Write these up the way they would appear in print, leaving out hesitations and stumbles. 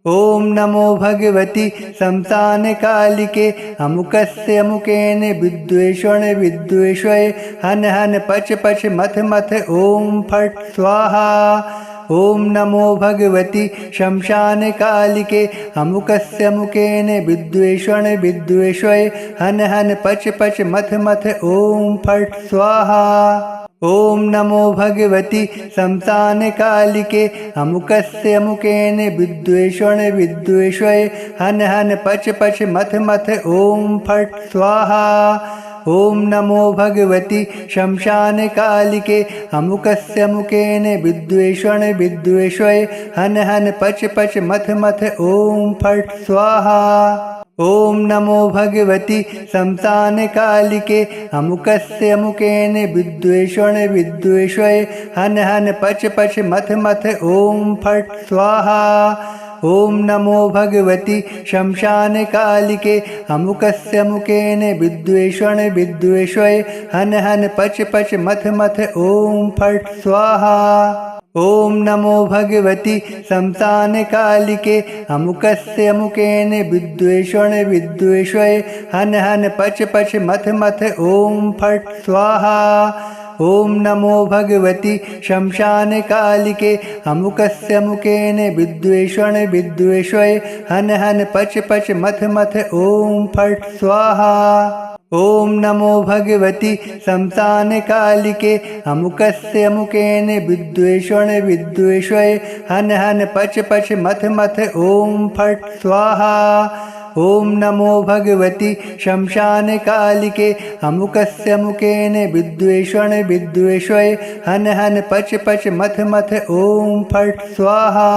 ओम नमो भगवती शमशानकालिके अमुकस्य अमुकेन विद्वेषण विद्वेषय हन हन पच पच मथ मथ ओम फट स्वाहा। ओम नमो भगवती शमशानकालिके अमुकस्य अमुकेन विद्वेषण विद्वेषय हन हन पच पच मथ मथ ओम फट स्वाहा। ओम नमो भगवती शमशानकालिके अमुकस्य अमुकेन विद्वेषण विद्वेषय हन हन पच पच मथ मथ ओम फट स्वाहा। ओम नमो भगवती शमशानकालिके अमुकस्य अमुकेन विद्वेषण विद्वेषय हन हन पच पच मथ मथ ओम फट स्वाहा। ओम नमो भगवती शमशानकालिके अमुकस्य अमुकेन विद्वेषण विद्वेषय हन हन पच पच मथ मथ ओम फट स्वाहा। ओम नमो भगवती शमशानकालिके अमुकस्य अमुकेन विद्वेषण विद्वेषय हन हन पच पच मथ मथ ओम फट स्वाहा। ओम नमो भगवती शमशानकालिके अमुकस्य अमुकेन विद्वेषण विद्वेषय हन हन पच पच मथ मथ ओम फट स्वाहा। ओम नमो भगवती शमशानकालिके अमुकस्य अमुकेन विद्वेषण विद्वेषय हन हन पच पच मथ मथ ओम फट स्वाहा। ओम नमो भगवती शमशानकालिके अमुकस्य अमुकेन विद्वेषण विद्वेषय हन हन पच पच मथ मथ ओम फट स्वाहा। ओम नमो भगवती शमशानकालिके अमुकस्य अमुकेन विद्वेषण विद्वेषय हन हन पच पच मथ मथ ओम फट स्वाहा।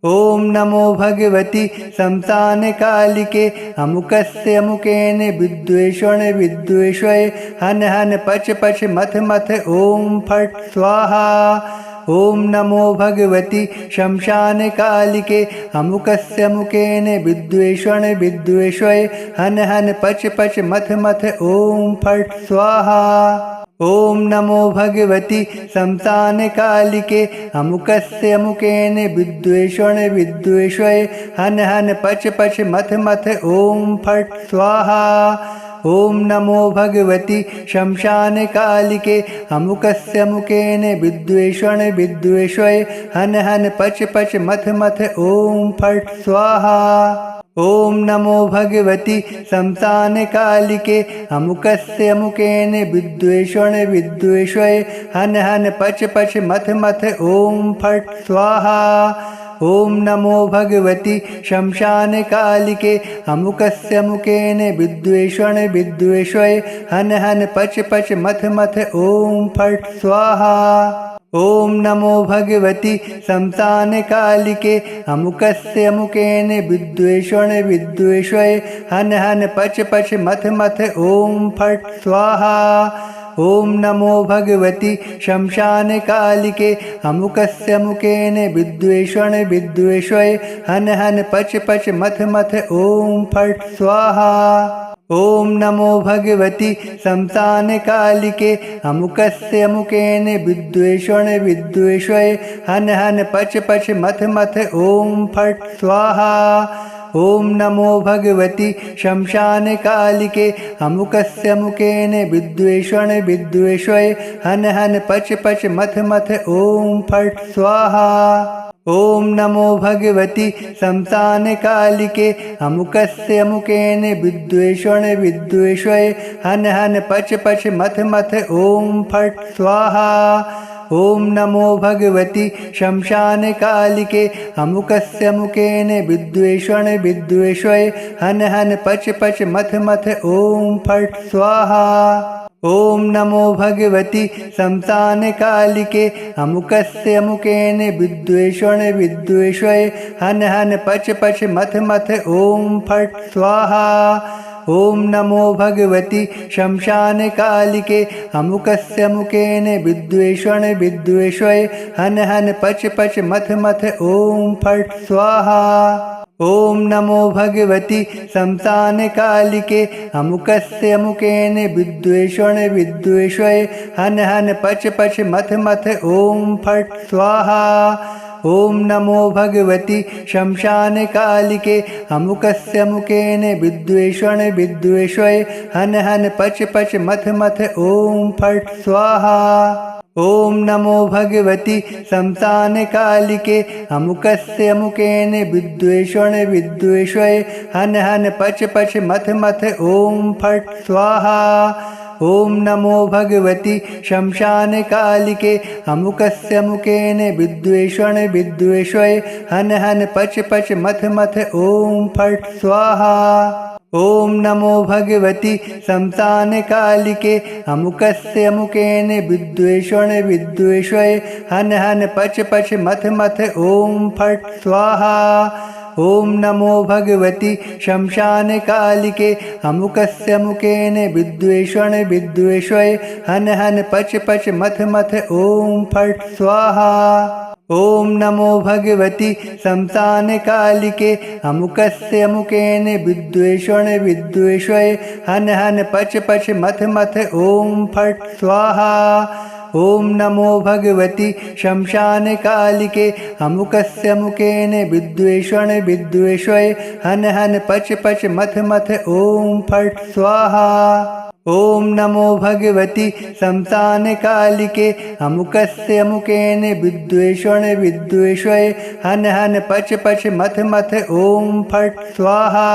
ओम नमो भगवती शमशानकालिके अमुकस्य अमुकेन विद्वेषण विद्वेषय हन हन पच पच मथ मथ ओम फट स्वाहा। ओम नमो भगवती शमशानकालिके अमुकस्य अमुकेन विद्वेषण विद्वेषय हन हन पच पच मथ मथ ओम फट स्वाहा। ओम नमो भगवती शमशानकालिके अमुकस्य अमुकेन विद्वेषण विद्वेषय हन हन पच पच मथ मथ ओम फट स्वाहा। ओम नमो भगवती शमशानकालिके अमुकस्य अमुकेन विद्वेषण विद्वेषय हन हन पच पच मथ मथ ओम फट स्वाहा। ओम नमो भगवती शमशानकालिके अमुकस्य अमुकेन विद्वेषण विद्वेषय हन हन पच पच मथ मथ ओम फट स्वाहा। ओम नमो भगवती शमशानकालिके अमुकस्य अमुकेन विद्वेषण विद्वेषय हन हन पच पच मथ मथ ओम फट स्वाहा। ओम नमो भगवती शमशानकालिके अमुकस्य अमुकेन विद्वेषण विद्वेषय हन हन पच पच मथ मथ ओम फट स्वाहा। ओम नमो भगवती शमशानकालिके अमुकस्य अमुकेन विद्वेषण विद्वेषय हन हन पच पच मथ मथ ओम फट स्वाहा। ओम नमो भगवती शमशानकालिके अमुकस्य अमुकेन विद्वेषण विद्वेषय हन हन पच पच मथ मथ ओम फट स्वाहा। ओम नमो भगवती शमशानकालिके अमुकस्य अमुकेन विद्वेषण विद्वेषय हन हन पच पच मथ मथ ओम फट स्वाहा। ओम नमो भगवती शमशानकालिके अमुकस्य अमुकेन विद्वेषण विद्वेषय हन हन पच पच मथ मथ ओम फट स्वाहा। ओम नमो भगवती शमशानकालिके अमुकस्य अमुकेन विद्वेषण विद्वेषय हन हन पच पच मथ मथ ओम फट स्वाहा। ओम नमो भगवती शमशानकालिके अमुकस्य अमुकेन विद्वेषण विद्वेषय हन हन पच पच मथ मथ ओम फट स्वाहा। ओम नमो भगवती शमशानकालिके अमुकस्य अमुकेन विद्वेषण विद्वेषय हन हन पच पच मथ मथ ओम फट स्वाहा। ओम नमो भगवती शमशानकालिके अमुकस्य अमुकेन विद्वेषण विद्वेषय हन हन पच पच मथ मथ ओम फट स्वाहा। ॐ नमो भगवति शमशानकालिके अमुकस्य मुकेन विद्वेषण विद्वेषय हन हन पच पच मथ मथ ॐ फट् स्वाहा। ॐ नमो भगवति शमशानकालिके अमुकस्य मुकेन विद्वेषण विद्वेषय हन हन पच पच मथ मथ ॐ फट् स्वाहा। ॐ नमो भगवति शमशानकालिके अमुकस्य मुकेन विद्वेषण विद्वेषय हन हन पच पच मथ मथ ॐ फट् स्वाहा। ॐ नमो भगवति शमशानकालिके अमुकस्य मुकेन विद्वेषण विद्वेषय हन हन पच पच मथ मथ ॐ फट् स्वाहा। ॐ नमो भगवति शमशानकालिके अमुकस्य मुकेन विद्वेषण विद्वेषय हन हन पच पच मथ मथ ॐ फट् स्वाहा। ॐ नमो भगवति शमशानकालिके अमुकस्य मुकेन विद्वेषण विद्वेषय हन हन पच पच मथ मथ ॐ फट् स्वाहा। ॐ नमो भगवति शमशानकालिके अमुकस्य मुकेन विद्वेषण विद्वेषय हन हन पच पच मथ मथ ॐ फट् स्वाहा। ॐ नमो भगवति शमशानकालिके अमुकस्य मुकेन विद्वेषण विद्वेषय हन हन पच पच मथ मथ ॐ फट् स्वाहा।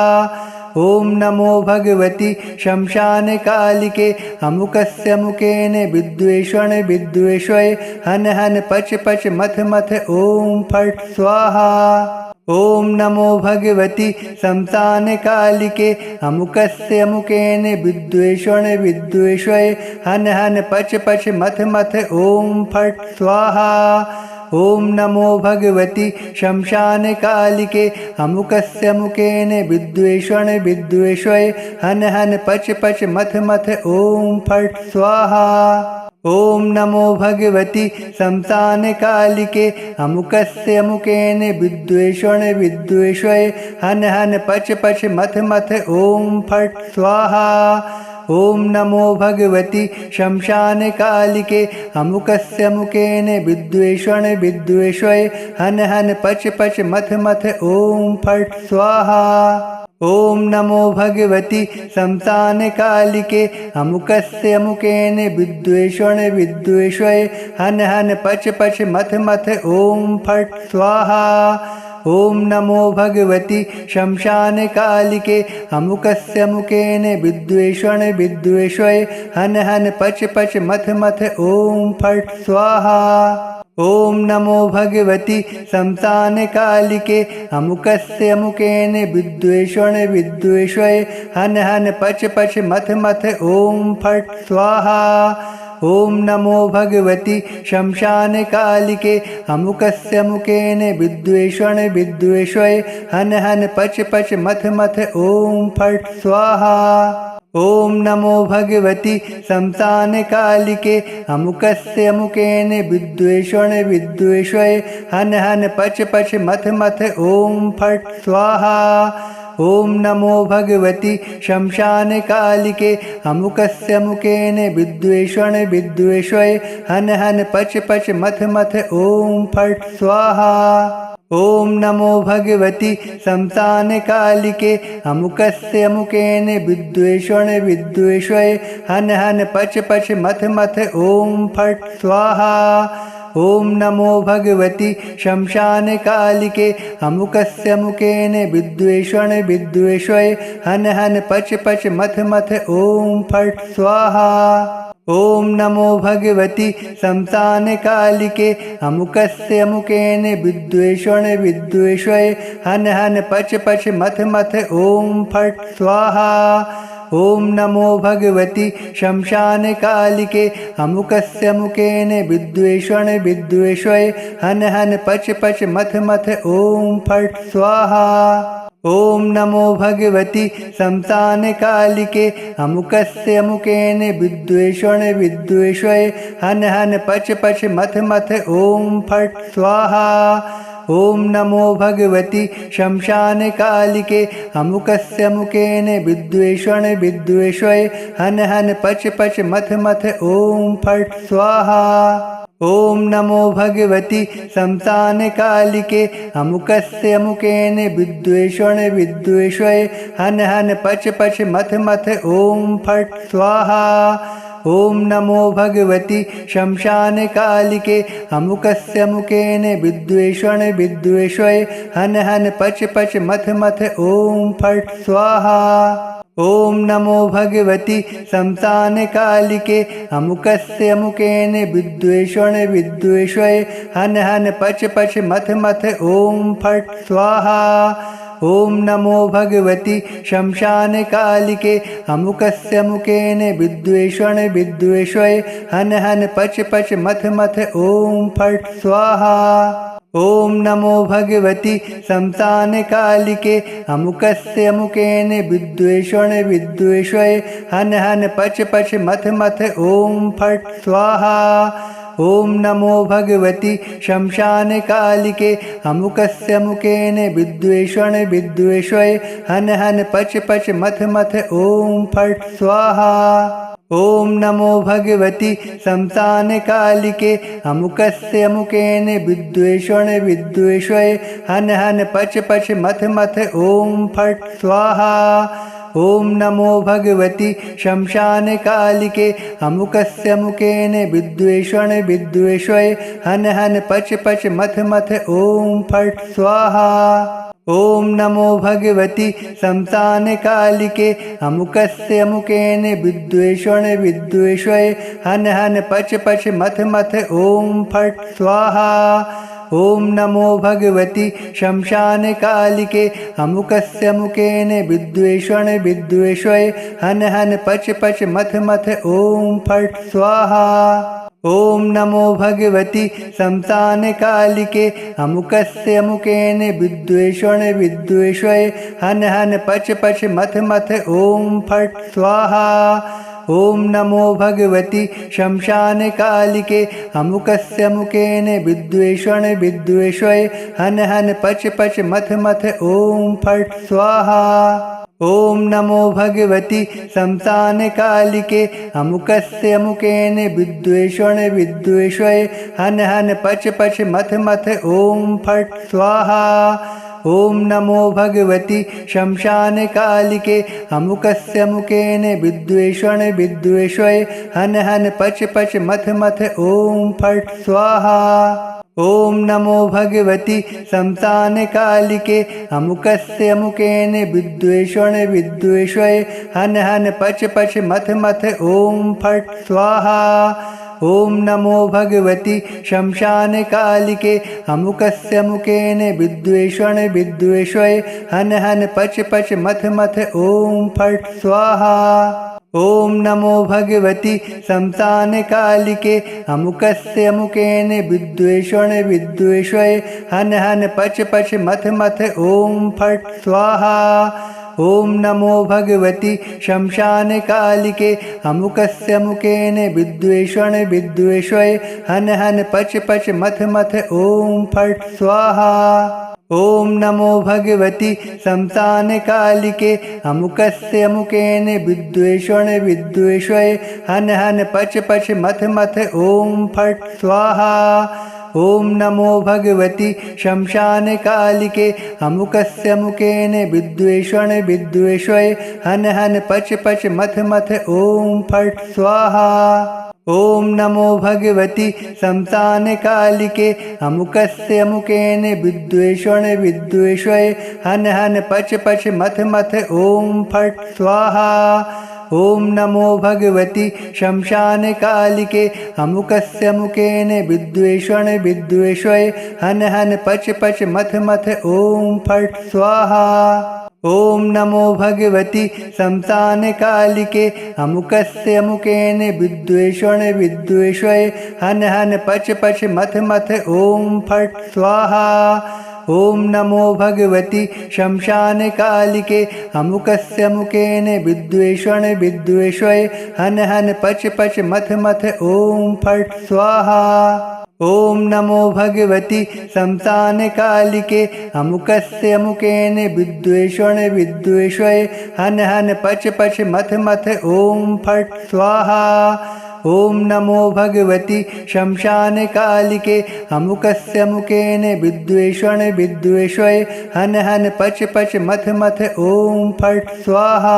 ॐ नमो भगवति शमशानकालिके अमुकस्य मुकेन विद्वेषण विद्वेषय हन हन पच पच मथ मथ ॐ फट् स्वाहा। ॐ नमो भगवति शमशानकालिके अमुकस्य मुकेन विद्वेषण विद्वेषय हन हन पच पच मथ मथ ॐ फट् स्वाहा। ॐ नमो भगवति शमशानकालिके अमुकस्य मुकेन विद्वेषण विद्वेषय हन हन पच पच मथ मथ ॐ फट् स्वाहा। ॐ नमो भगवति शमशानकालिके अमुकस्य मुकेन विद्वेषण विद्वेषय हन हन पच पच मथ मथ ॐ फट् स्वाहा। ॐ नमो भगवति शमशानकालिके अमुकस्य मुकेन विद्वेषण विद्वेषय हन हन पच पच मथ मथ ॐ फट् स्वाहा। ॐ नमो भगवति शमशानकालिके अमुकस्य मुकेन विद्वेषण विद्वेषय हन हन पच पच मथ मथ ॐ फट् स्वाहा। ॐ नमो भगवति शमशानकालिके अमुकस्य मुकेन विद्वेषण विद्वेषय हन हन पच पच मथ मथ ॐ फट् स्वाहा। ॐ नमो भगवति शमशानकालिके अमुकस्य मुकेन विद्वेषण विद्वेषय हन हन पच पच मथ मथ ॐ फट् स्वाहा। ॐ नमो भगवति शमशानकालिके अमुकस्य मुकेन विद्वेषण विद्वेषय हन हन पच पच मथ मथ ॐ फट् स्वाहा। ॐ नमो भगवति शमशानकालिके अमुकस्य मुकेन विद्वेषण विद्वेषय हन हन पच पच मथ मथ ॐ फट् स्वाहा। ॐ नमो भगवति शमशानकालिके अमुकस्य मुकेन विद्वेषण विद्वेषय हन हन पच पच मथ मथ ॐ फट् स्वाहा। ॐ नमो भगवति शमशानकालिके अमुकस्य मुकेन विद्वेषण विद्वेषय हन हन पच पच मथ मथ ॐ फट् स्वाहा। ॐ नमो भगवति शमशानकालिके अमुकस्य मुकेन विद्वेषण विद्वेषय हन हन पच पच मथ मथ ॐ फट् स्वाहा। ॐ नमो भगवति शमशानकालिके अमुकस्य मुकेन विद्वेषण विद्वेषय हन हन पच पच मथ मथ ॐ फट् स्वाहा। ॐ नमो भगवति शमशानकालिके अमुकस्य मुकेन विद्वेषण विद्वेषय हन हन पच पच मथ मथ ॐ फट् स्वाहा। ॐ नमो भगवति शमशानकालिके अमुकस्य मुकेन विद्वेषण विद्वेषय हन हन पच पच मथ मथ ॐ फट् स्वाहा। ॐ नमो भगवति शमशानकालिके अमुकस्य मुकेन विद्वेषण विद्वेषय हन हन पच पच मथ मथ ॐ फट् स्वाहा। ॐ नमो भगवति शमशानकालिके अमुकस्य अमुकेन विद्वेषण विद्वेषय हन हन पच पच मथ मथ ॐ फट् स्वाहा। ॐ नमो भगवति शमशानकालिके अमुकस्य अमुकेन विद्वेषण विद्वेषय हन हन पच पच मथ मथ ॐ फट् स्वाहा। ॐ नमो भगवति शमशानकालिके अमुकस्य अमुकेन विद्वेषण विद्वेषय हन हन पच पच मथ मथ ॐ फट् स्वाहा। ॐ नमो भगवति शमशानकालिके अमुकस्य अमुकेन विद्वेषण विद्वेषय हन हन पच पच मथ मथ ॐ फट् स्वाहा। ॐ नमो भगवति शमशानकालिके अमुकस्य अमुकेन विद्वेषण विद्वेषय हन हन पच पच मथ मथ ॐ फट् स्वाहा। ॐ नमो भगवति शमशानकालिके अमुकस्य अमुकेन विद्वेषण विद्वेषय हन हन पच पच मथ मथ ॐ फट् स्वाहा। ॐ नमो भगवति शमशानकालिके अमुकस्य अमुकेन विद्वेषण विद्वेषय हन हन पच पच मथ मथ ॐ फट् स्वाहा। ॐ नमो भगवति शमशानकालिके अमुकस्य अमुकेन विद्वेषण विद्वेषय हन हन पच पच मथ मथ ॐ फट् स्वाहा। ॐ नमो भगवति शमशानकालिके अमुकस्य अमुकेन विद्वेषण विद्वेषय हन हन पच पच मथ मथ ॐ फट् स्वाहा। ॐ नमो भगवति शमशानकालिके अमुकस्य अमुकेन विद्वेषण विद्वेषय हन हन पच पच मथ मथ ॐ फट् स्वाहा। ॐ नमो भगवति शमशानकालिके अमुकस्य अमुकेन विद्वेषण विद्वेषय हन हन पच पच मथ मथ ॐ फट् स्वाहा। ॐ नमो भगवति शमशानकालिके अमुकस्य अमुकेन विद्वेषण विद्वेषय हन हन पच पच मथ मथ ॐ फट् स्वाहा। ॐ नमो भगवति शमशानकालिके अमुकस्य अमुकेन विद्वेषण विद्वेषय हन हन पच पच मथ मथ ॐ फट् स्वाहा। ॐ नमो भगवति शमशानकालिके अमुकस्य अमुकेन विद्वेषण विद्वेषय हन हन पच पच मथ मथ ॐ फट् स्वाहा। ॐ नमो भगवति शमशानकालिके अमुकस्य अमुकेन विद्वेषण विद्वेषय हन हन पच पच मथ मथ ॐ फट् स्वाहा। ॐ नमो भगवति शमशानकालिके अमुकस्य अमुकेन विद्वेषण विद्वेषय हन हन पच पच मथ मथ ॐ फट् स्वाहा। ॐ नमो भगवति शमशानकालिके अमुकस्य अमुकेन विद्वेषण विद्वेषय हन हन पच पच मथ मथ ॐ फट् स्वाहा। ॐ नमो भगवति शमशानकालिके अमुकस्य अमुकेन विद्वेषण विद्वेषय हन हन पच पच मथ मथ ॐ फट् स्वाहा। ॐ नमो भगवति शमशानकालिके अमुकस्य अमुकेन विद्वेषण विद्वेषय हन हन पच पच मथ मथ ॐ फट् स्वाहा। ॐ नमो भगवति शमशानकालिके अमुकस्य अमुकेन विद्वेषण विद्वेषय हन हन पच पच मथ मथ ॐ फट् स्वाहा। ॐ नमो भगवति शमशानकालिके अमुकस्य अमुकेन विद्वेषण विद्वेषय हन हन पच पच मथ मथ ॐ फट् स्वाहा। ॐ नमो भगवति शमशानकालिके अमुकस्य अमुकेन विद्वेषण विद्वेषय हन हन पच पच मथ मथ ॐ फट् स्वाहा। ॐ नमो भगवति शमशानकालिके अमुकस्य अमुकेन विद्वेषण विद्वेषय हन हन पच पच मथ मथ ॐ फट् स्वाहा। ॐ नमो भगवति शमशानकालिके अमुकस्य अमुकेन विद्वेषण विद्वेषय हन हन पच पच मथ मथ ॐ फट् स्वाहा। ॐ नमो भगवति शमशानकालिके अमुकस्य अमुकेन विद्वेषण विद्वेषय हन हन पच पच मथ मथ ॐ फट् स्वाहा। ॐ नमो भगवति शमशानकालिके अमुकस्य अमुकेन विद्वेषण विद्वेषय हन हन पच पच मथ मथ ॐ फट् स्वाहा।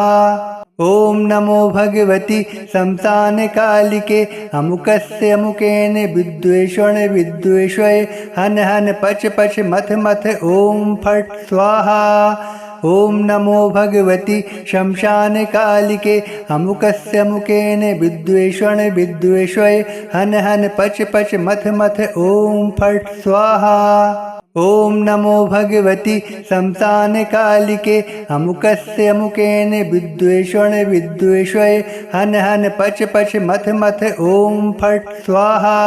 ॐ नमो भगवति शमशानकालिके अमुकस्य अमुकेन विद्वेषण विद्वेषय हन हन पच पच मथ मथ ॐ फट् स्वाहा। ॐ नमो भगवति शमशानकालिके अमुकस्य अमुकेन विद्वेषण विद्वेषय हन हन पच पच मथ मथ ॐ फट् स्वाहा। ॐ नमो भगवति शमशानकालिके अमुकस्य अमुकेन विद्वेषण विद्वेषय हन हन पच पच मथ मथ ॐ फट् स्वाहा।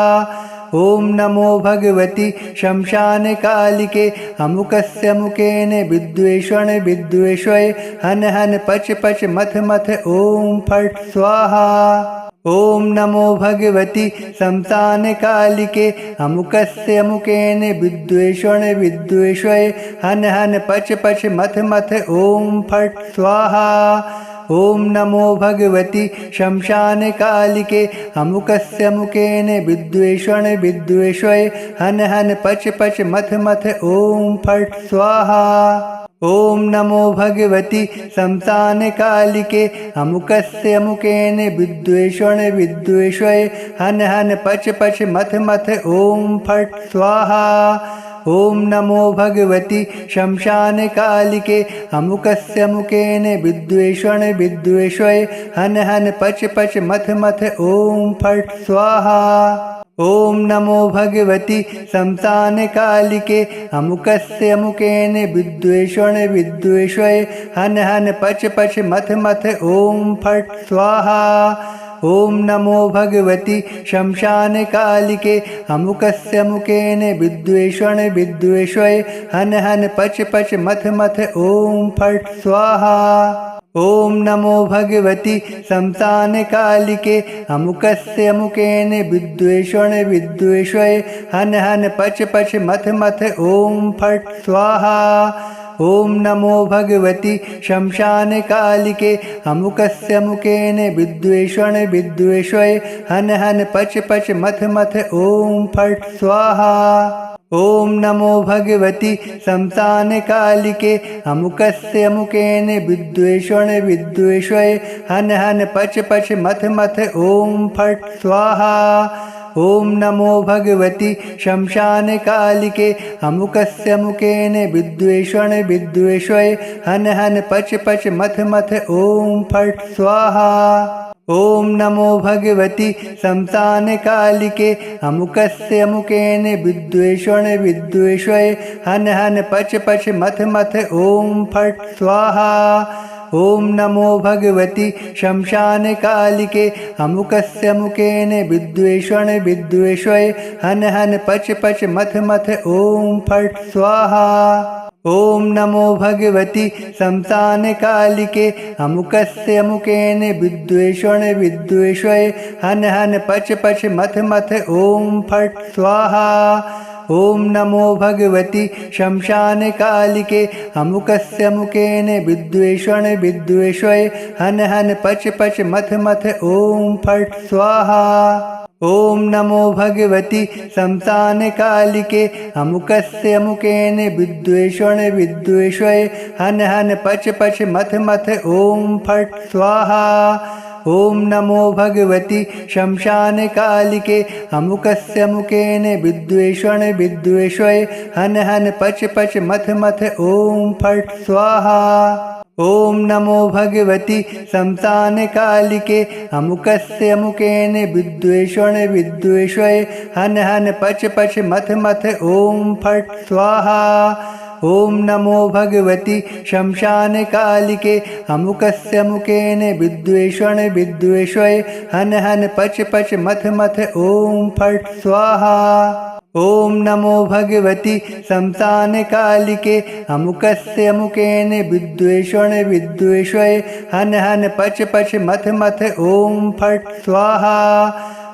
ॐ नमो भगवति शमशानकालिके अमुकस्य अमुकेन विद्वेषण विद्वेषय हन हन पच पच मथ मथ ॐ फट् स्वाहा। ॐ नमो भगवति शमशानकालिके अमुकस्य अमुकेन विद्वेषण विद्वेषय हन हन पच पच मथ मथ ॐ फट् स्वाहा। ॐ नमो भगवति शमशानकालिके अमुकस्य अमुकेन विद्वेषण विद्वेषय हन हन पच पच मथ मथ ॐ फट् स्वाहा। ॐ नमो भगवति शमशानकालिके अमुकस्य अमुकेन विद्वेषण विद्वेषय हन हन पच पच मथ मथ ॐ फट् स्वाहा। ॐ नमो भगवति शमशानकालिके अमुकस्य अमुकेन विद्वेषण विद्वेषय हन हन पच पच मथ मथ ॐ फट् स्वाहा। ॐ नमो भगवति शमशानकालिके अमुकस्य अमुकेन विद्वेषण विद्वेषय हन हन पच पच मथ मथ ॐ फट् स्वाहा। ॐ नमो भगवति शमशानकालिके अमुकस्य अमुकेन विद्वेषण विद्वेषय हन हन पच पच मथ मथ ॐ फट् स्वाहा। ॐ नमो भगवति शमशानकालिके अमुकस्य अमुकेन विद्वेषण विद्वेषय हन हन पच पच मथ मथ ॐ फट् स्वाहा। ॐ नमो भगवति शमशानकालिके अमुकस्य अमुकेन विद्वेषण विद्वेषय हन हन पच पच मथ मथ ॐ फट् स्वाहा। ॐ नमो भगवति शमशानकालिके अमुकस्य अमुकेन विद्वेषण विद्वेषय हन हन पच पच मथ मथ ॐ फट् स्वाहा। ॐ नमो भगवति शमशानकालिके अमुकस्य अमुकेन विद्वेषण विद्वेषय हन हन पच पच मथ मथ ॐ फट् स्वाहा। ॐ नमो भगवति शमशानकालिके अमुकस्य अमुकेन विद्वेषण विद्वेषय हन हन पच पच मथ मथ ॐ फट् स्वाहा। ॐ नमो भगवति शमशानकालिके अमुकस्य अमुकेन विद्वेषण विद्वेषय हन हन पच पच मथ मथ ॐ फट् स्वाहा। ॐ नमो भगवति शमशानकालिके अमुकस्य अमुकेन विद्वेषण विद्वेषय हन हन पच पच मथ मथ ॐ फट् स्वाहा। ॐ नमो भगवति शमशानकालिके अमुकस्य अमुकेन विद्वेषण विद्वेषय हन हन पच पच मथ मथ ॐ फट् स्वाहा। ॐ नमो भगवति शमशानकालिके अमुकस्य अमुकेन विद्वेषण विद्वेषय हन हन पच पच मथ मथ ॐ फट् स्वाहा। ॐ नमो भगवति शमशानकालिके अमुकस्य अमुकेन विद्वेषण विद्वेषय हन हन पच पच मथ मथ ॐ फट् स्वाहा। ॐ नमो भगवति शमशानकालिके अमुकस्य अमुकेन विद्वेषण विद्वेषय हन हन पच पच मथ मथ ॐ फट् स्वाहा। ॐ नमो भगवति शमशानकालिके अमुकस्य अमुकेन विद्वेषण विद्वेषय हन हन पच पच मथ मथ ॐ फट् स्वाहा। ॐ नमो भगवति शमशानकालिके अमुकस्य अमुकेन विद्वेषण विद्वेषय हन हन पच पच मथ मथ ॐ फट् स्वाहा।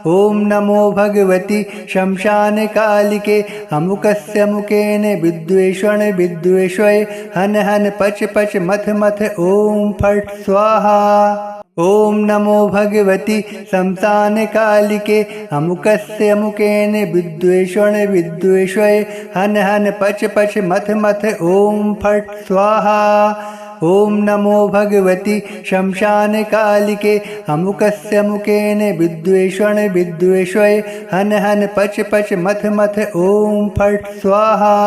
ॐ नमो भगवति शमशानकालिके अमुकस्य अमुकेन विद्वेषण विद्वेषय हन हन पच पच मथ मथ ॐ फट् स्वाहा। ॐ नमो भगवति शमशानकालिके अमुकस्य अमुकेन विद्वेषण विद्वेषय हन हन पच पच मथ मथ ॐ फट् स्वाहा। ॐ नमो भगवति शमशानकालिके अमुकस्य अमुकेन विद्वेषण विद्वेषय हन हन पच पच मथ मथ ॐ फट् स्वाहा।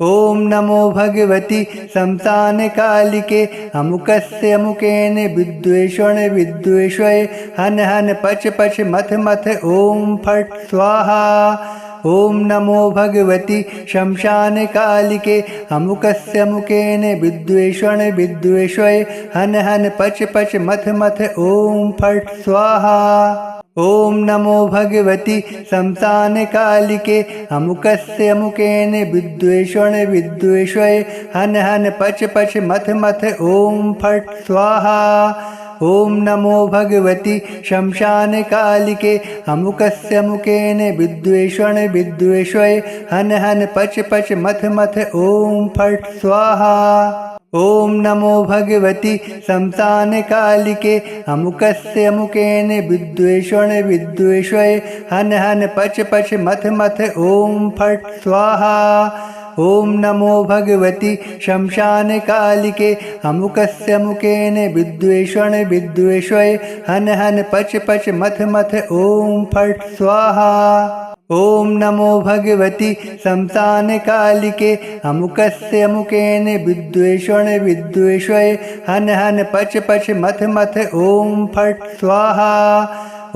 ॐ नमो भगवति शमशानकालिके अमुकस्य अमुकेन विद्वेषण विद्वेषय हन हन पच पच मथ मथ ॐ फट् स्वाहा। ॐ नमो भगवति शमशानकालिके अमुकस्य अमुकेन विद्वेषण विद्वेषय हन हन पच पच मथ मथ ॐ फट् स्वाहा। ॐ नमो भगवति शमशानकालिके अमुकस्य अमुकेन विद्वेषण विद्वेषय हन हन पच पच मथ मथ ॐ फट् स्वाहा। ॐ नमो भगवति शमशानकालिके अमुकस्य अमुकेन विद्वेषण विद्वेषय हन हन पच पच मथ मथ ॐ फट् स्वाहा। ॐ नमो भगवति शमशानकालिके अमुकस्य अमुकेन विद्वेषण विद्वेषय हन हन पच पच मथ मथ ॐ फट् स्वाहा। ॐ नमो भगवति शमशानकालिके अमुकस्य अमुकेन विद्वेषण विद्वेषय हन हन पच पच मथ मथ ॐ फट् स्वाहा। ॐ नमो भगवति शमशानकालिके अमुकस्य अमुकेन विद्वेषण विद्वेषय हन हन पच पच मथ मथ ॐ फट् स्वाहा।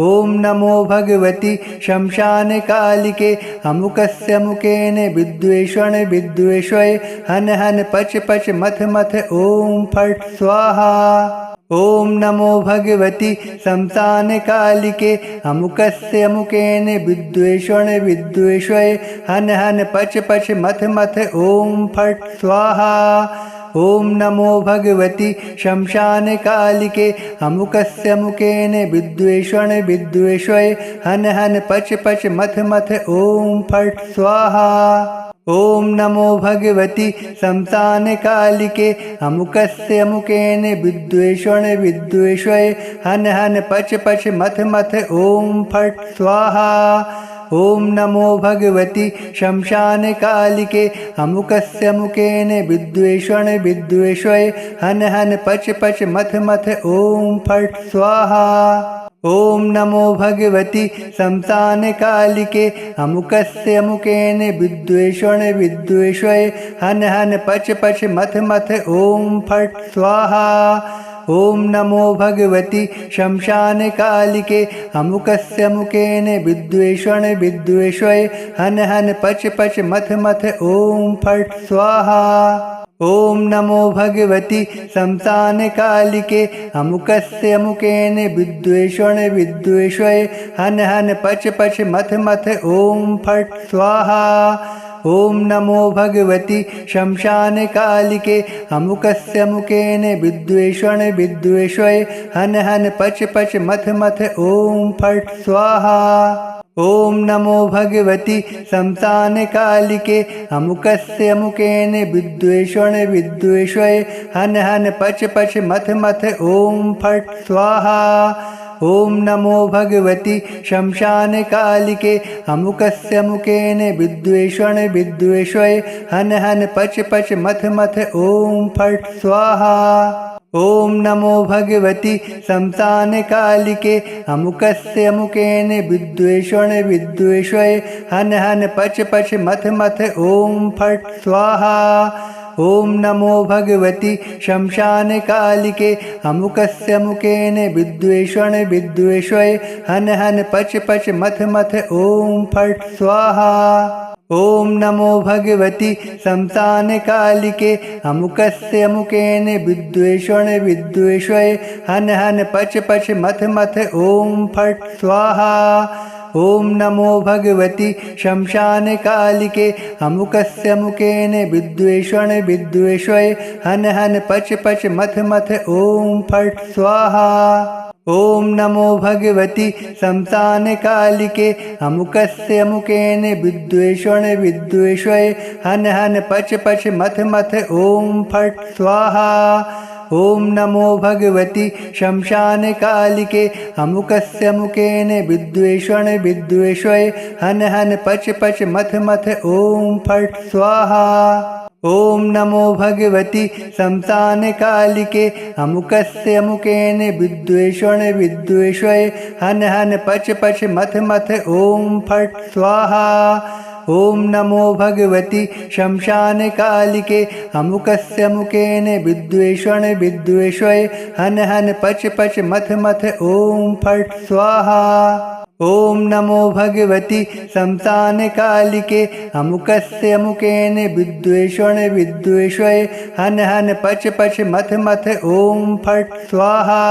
ॐ नमो भगवति शमशानकालिके अमुकस्य अमुकेन विद्वेषण विद्वेषय हन हन पच पच मथ मथ ॐ फट् स्वाहा। ॐ नमो भगवति शमशानकालिके अमुकस्य अमुकेन विद्वेषण विद्वेषय हन हन पच पच मथ मथ ॐ फट् स्वाहा। ॐ नमो भगवति शमशानकालिके अमुकस्य अमुकेन विद्वेषण विद्वेषय हन हन पच पच मथ मथ ॐ फट् स्वाहा। ॐ नमो भगवति शमशानकालिके अमुकस्य अमुकेन विद्वेषण विद्वेषय हन हन पच पच मथ मथ ॐ फट् स्वाहा। ॐ नमो भगवति शमशानकालिके अमुकस्य अमुकेन विद्वेषण विद्वेषय हन हन पच पच मथ मथ ॐ फट् स्वाहा। ॐ नमो भगवति शमशानकालिके अमुकस्य अमुकेन विद्वेषण विद्वेषय हन हन पच पच मथ मथ ॐ फट् स्वाहा। ॐ नमो भगवति शमशानकालिके अमुकस्य अमुकेन विद्वेषण विद्वेषय हन हन पच पच मथ मथ ॐ फट् स्वाहा। ॐ नमो भगवति शमशानकालिके अमुकस्य अमुकेन विद्वेषण विद्वेषय हन हन पच पच मथ मथ ॐ फट् स्वाहा। ॐ नमो भगवति शमशानकालिके अमुकस्य अमुकेन विद्वेषण विद्वेषय हन हन पच पच मथ मथ ॐ फट् स्वाहा। ॐ नमो भगवति शमशानकालिके अमुकस्य अमुकेन विद्वेषण विद्वेषय हन हन पच पच मथ मथ ॐ फट् स्वाहा। ॐ नमो भगवति शमशानकालिके अमुकस्य अमुकेन विद्वेषण विद्वेषय हन हन पच पच मथ मथ ॐ फट् स्वाहा। ॐ नमो भगवति शमशानकालिके अमुकस्य अमुकेन विद्वेषण विद्वेषय हन हन पच पच मथ मथ ॐ फट् स्वाहा। ॐ नमो भगवति शमशानकालिके अमुकस्य अमुकेन विद्वेषण विद्वेषय हन हन पच पच मथ मथ ॐ फट् स्वाहा। ॐ नमो भगवति शमशानकालिके अमुकस्य अमुकेन विद्वेषण विद्वेषय हन हन पच पच मथ मथ ॐ फट् स्वाहा। ॐ नमो भगवति शमशानकालिके अमुकस्य अमुकेन विद्वेषण विद्वेषय हन हन पच पच मथ मथ ॐ फट् स्वाहा। ॐ नमो भगवति शमशानकालिके अमुकस्य अमुकेन विद्वेषण विद्वेषय हन हन पच पच मथ मथ ॐ फट् स्वाहा। ॐ नमो भगवति शमशानकालिके अमुकस्य अमुकेन विद्वेषण विद्वेषय हन हन पच पच मथ मथ ॐ फट् स्वाहा। ॐ नमो भगवति शमशानकालिके अमुकस्य अमुकेन विद्वेषण विद्वेषय हन हन पच पच मथ मथ ॐ फट् स्वाहा। ॐ नमो भगवति शमशानकालिके अमुकस्य अमुकेन विद्वेषण विद्वेषय हन हन पच पच मथ मथ ॐ फट् स्वाहा। ॐ नमो भगवति शमशानकालिके अमुकस्य अमुकेन विद्वेषण विद्वेषय हन हन पच पच मथ मथ ॐ फट् स्वाहा।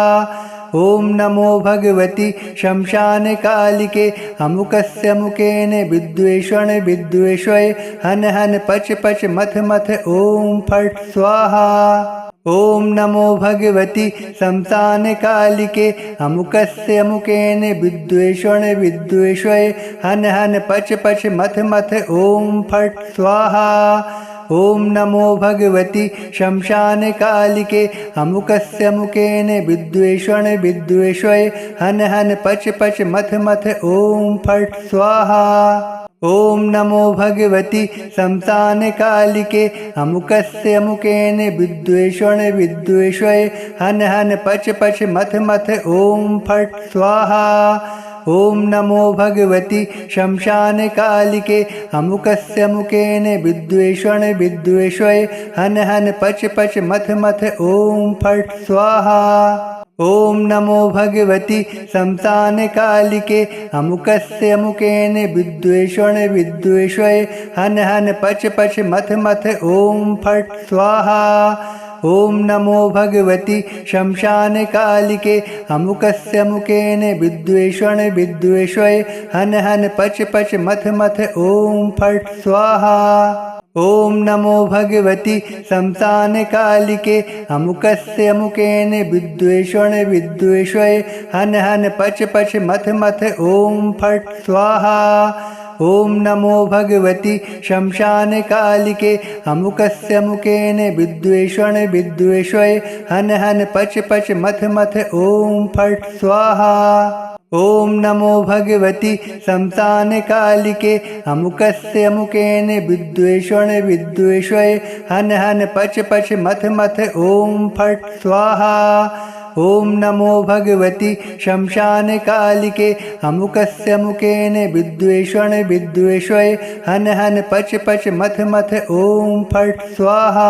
ॐ नमो भगवति शमशानकालिके अमुकस्य अमुकेन विद्वेषण विद्वेषय हन हन पच पच मथ मथ ॐ फट् स्वाहा। ॐ नमो भगवति शमशानकालिके अमुकस्य अमुकेन विद्वेषण विद्वेषय हन हन पच पच मथ मथ ॐ फट् स्वाहा। ॐ नमो भगवति शमशानकालिके अमुकस्य अमुकेन विद्वेषण विद्वेषय हन हन पच पच मथ मथ ॐ फट् स्वाहा। ॐ नमो भगवति शमशानकालिके अमुकस्य अमुकेन विद्वेषण विद्वेषय हन हन पच पच मथ मथ ॐ फट् स्वाहा। ॐ नमो भगवति शमशानकालिके अमुकस्य अमुकेन विद्वेषण विद्वेषय हन हन पच पच मथ मथ ॐ फट् स्वाहा। ॐ नमो भगवति शमशानकालिके अमुकस्य अमुकेन विद्वेषण विद्वेषय हन हन पच पच मथ मथ ॐ फट् स्वाहा। ॐ नमो भगवति शमशानकालिके अमुकस्य अमुकेन विद्वेषण विद्वेषय हन हन पच पच मथ मथ ॐ फट् स्वाहा। ॐ नमो भगवति शमशानकालिके अमुकस्य अमुकेन विद्वेषण विद्वेषय हन हन पच पच मथ मथ ॐ फट् स्वाहा। ॐ नमो भगवति शमशानकालिके अमुकस्य अमुकेन विद्वेषण विद्वेषय हन हन पच पच मथ मथ ॐ फट् स्वाहा। ॐ नमो भगवति शमशानकालिके अमुकस्य अमुकेन विद्वेषण विद्वेषय हन हन पच पच मथ मथ ॐ फट् स्वाहा। ॐ नमो भगवति शमशानकालिके अमुकस्य अमुकेन विद्वेषण विद्वेषय हन हन पच पच मथ मथ ॐ फट् स्वाहा।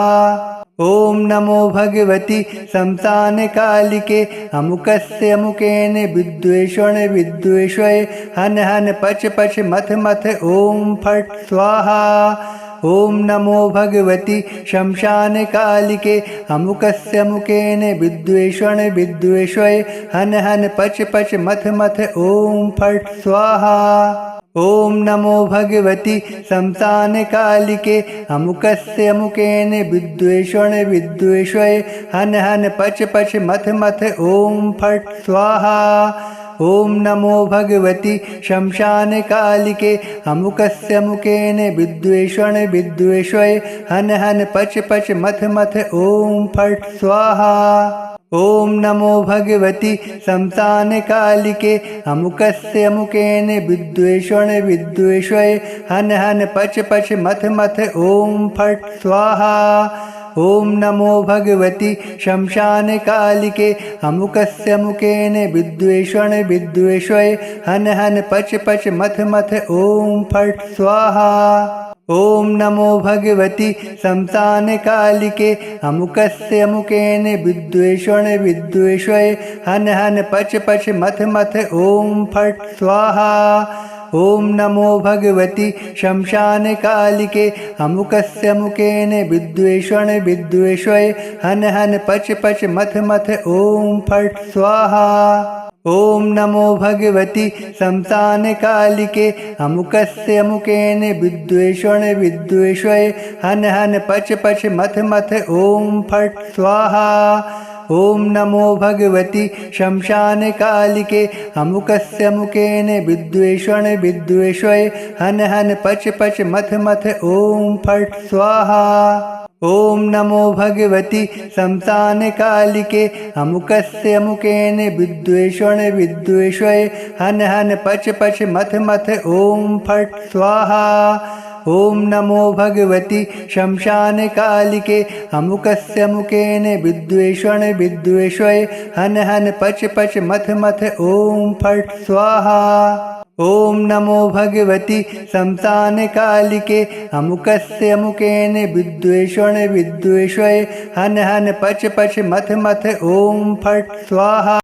ॐ नमो भगवति शमशानकालिके अमुकस्य अमुकेन विद्वेषण विद्वेषय हन हन पच पच मथ मथ ॐ फट् स्वाहा। ॐ नमो भगवति शमशानकालिके अमुकस्य अमुकेन विद्वेषण विद्वेषय हन हन पच पच मथ मथ ॐ फट् स्वाहा। ॐ नमो भगवति शमशानकालिके अमुकस्य अमुकेन विद्वेषण विद्वेषय हन हन पच पच मथ मथ ॐ फट् स्वाहा। ॐ नमो भगवति शमशानकालिके अमुकस्य अमुकेन विद्वेषण विद्वेषय हन हन पच पच मथ मथ ॐ फट् स्वाहा। ॐ नमो भगवति शमशानकालिके अमुकस्य अमुकेन विद्वेषण विद्वेषय हन हन पच पच मथ मथ ॐ फट् स्वाहा। ॐ नमो भगवति शमशानकालिके अमुकस्य अमुकेन विद्वेषण विद्वेषय हन हन पच पच मथ मथ ॐ फट् स्वाहा। ॐ नमो भगवति शमशानकालिके अमुकस्य अमुकेन विद्वेषण विद्वेषय हन हन पच पच मथ मथ ॐ फट् स्वाहा। ॐ नमो भगवति शमशानकालिके अमुकस्य अमुकेन विद्वेषण विद्वेषय हन हन पच पच मथ मथ ॐ फट् स्वाहा। ॐ नमो भगवति शमशानकालिके अमुकस्य अमुकेन विद्वेषण विद्वेषय हन हन पच पच मथ मथ ॐ फट् स्वाहा। ॐ नमो भगवति शमशानकालिके अमुकस्य अमुकेन विद्वेषण विद्वेषय हन हन पच पच मथ मथ ॐ फट् स्वाहा। ॐ नमो भगवति शमशानकालिके अमुकस्य अमुकेन विद्वेषण विद्वेषय हन हन पच पच मथ मथ ॐ फट् स्वाहा। ॐ नमो भगवति शमशानकालिके अमुकस्य अमुकेन विद्वेषण विद्वेषय हन हन पच पच मथ मथ ॐ फट् स्वाहा। ॐ नमो भगवति शमशानकालिके अमुकस्य अमुकेन विद्वेषण विद्वेषय हन हन पच पच मथ मथ ॐ फट् स्वाहा।